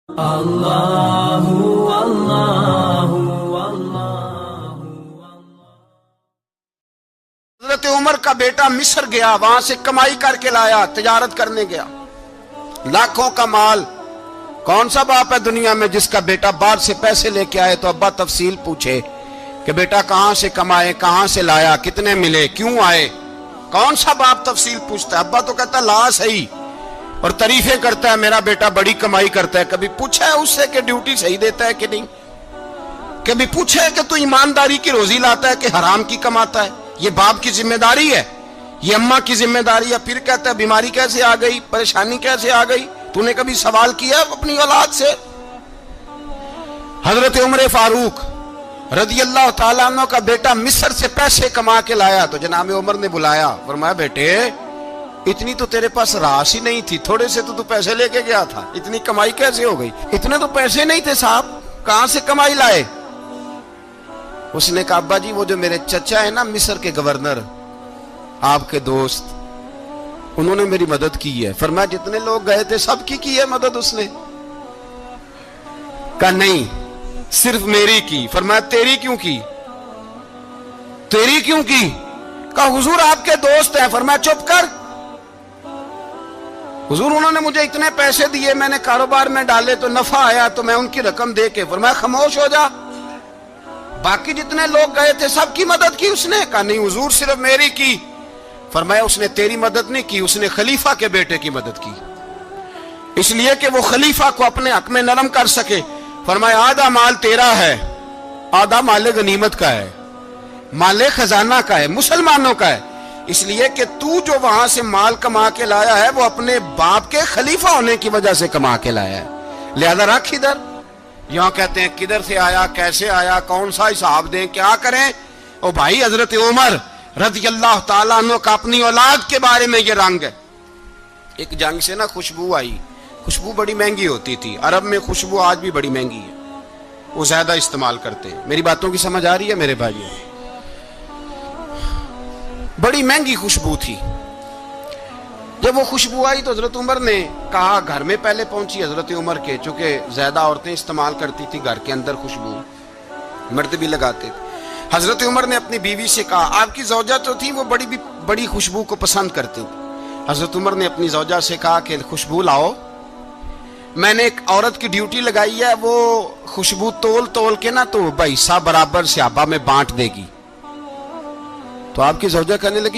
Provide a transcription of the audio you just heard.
اللہ اللہ حضرت عمر کا بیٹا مصر گیا، وہاں سے کمائی کر کے لایا، تجارت کرنے گیا، لاکھوں کا مال۔ کون سا باپ ہے دنیا میں جس کا بیٹا باہر سے پیسے لے کے آئے تو ابا تفصیل پوچھے کہ بیٹا کہاں سے کمائے، کہاں سے لایا، کتنے ملے، کیوں آئے؟ کون سا باپ تفصیل پوچھتا ہے؟ ابا تو کہتا لا صحیح اور تعریفیں کرتا ہے، میرا بیٹا بڑی کمائی کرتا ہے۔ کبھی پوچھا ہے اس سے کہ ڈیوٹی صحیح دیتا ہے کہ نہیں؟ کبھی پوچھا ہے کہ تو ایمانداری کی روزی لاتا ہے کہ حرام کی کماتا ہے؟ یہ باپ کی ذمہ داری ہے، یہ اماں کی ذمہ داری ہے۔ پھر کہتا ہے بیماری کیسے آ گئی، پریشانی کیسے آ گئی؟ تو نے کبھی سوال کیا اپنی اولاد سے؟ حضرت عمر فاروق رضی اللہ تعالیٰ عنہ کا بیٹا مصر سے پیسے کما کے لایا تو جناب عمر نے بلایا، فرمایا بیٹے اتنی تو تیرے پاس راس ہی نہیں تھی، تھوڑے سے تو پیسے لے کے گیا تھا، اتنی کمائی کیسے ہو گئی؟ اتنے تو پیسے نہیں تھے صاحب، کہاں سے کمائی لائے؟ اس نے کہا ابا جی وہ جو میرے چچا ہے نا مصر کے گورنر، آپ کے دوست، انہوں نے میری مدد کی ہے۔ فرمایا جتنے لوگ گئے تھے سب کی ہے مدد اس نے؟ کہا نہیں صرف میری کی۔ فرمایا تیری کیوں کی؟ تیری کیوں کی؟ کہا حضور آپ کے دوست ہیں۔ فرمایا چپ کر، حضور انہوں نے مجھے اتنے پیسے دیے، میں نے کاروبار میں ڈالے تو نفع آیا تو میں ان کی رقم دے کے۔ فرمایا خاموش ہو جا، باقی جتنے لوگ گئے تھے سب کی مدد کی اس نے؟ کہا نہیں حضور صرف میری کی۔ فرمایا اس نے تیری مدد نہیں کی، اس نے خلیفہ کے بیٹے کی مدد کی، اس لیے کہ وہ خلیفہ کو اپنے حق میں نرم کر سکے۔ فرمایا آدھا مال تیرا ہے، آدھا مال غنیمت کا ہے، مال خزانہ کا ہے، مسلمانوں کا ہے، اس لیے کہ تو جو وہاں سے مال کما کے لایا ہے وہ اپنے باپ کے خلیفہ ہونے کی وجہ سے کما کے لایا ہے، لہذا رکھ ادھر۔ یہاں کہتے ہیں کدھر سے آیا، کیسے آیا، کون سا حساب دیں، کیا کریں؟ او بھائی حضرت عمر رضی اللہ تعالیٰ عنہ کا اپنی اولاد کے بارے میں یہ رنگ ہے۔ ایک جنگ سے نا خوشبو آئی، خوشبو بڑی مہنگی ہوتی تھی، عرب میں خوشبو آج بھی بڑی مہنگی ہے، وہ زیادہ استعمال کرتے ہیں۔ میری باتوں کی سمجھ آ رہی ہے میرے بھائیوں؟ بڑی مہنگی خوشبو تھی۔ جب وہ خوشبو آئی تو حضرت عمر نے کہا، گھر میں پہلے پہنچی حضرت عمر کے، چونکہ زیادہ عورتیں استعمال کرتی تھی گھر کے اندر خوشبو، مرد بھی لگاتے تھے۔ حضرت عمر نے اپنی بیوی سے کہا، آپ کی زوجہ تو تھی وہ بڑی خوشبو کو پسند کرتی تھی۔ حضرت عمر نے اپنی زوجہ سے کہا کہ خوشبو لاؤ، میں نے ایک عورت کی ڈیوٹی لگائی ہے، وہ خوشبو تول کے نا تو حصہ برابر صحابہ میں بانٹ دے گی۔ تو آپ کی زوجہ کہنے لگی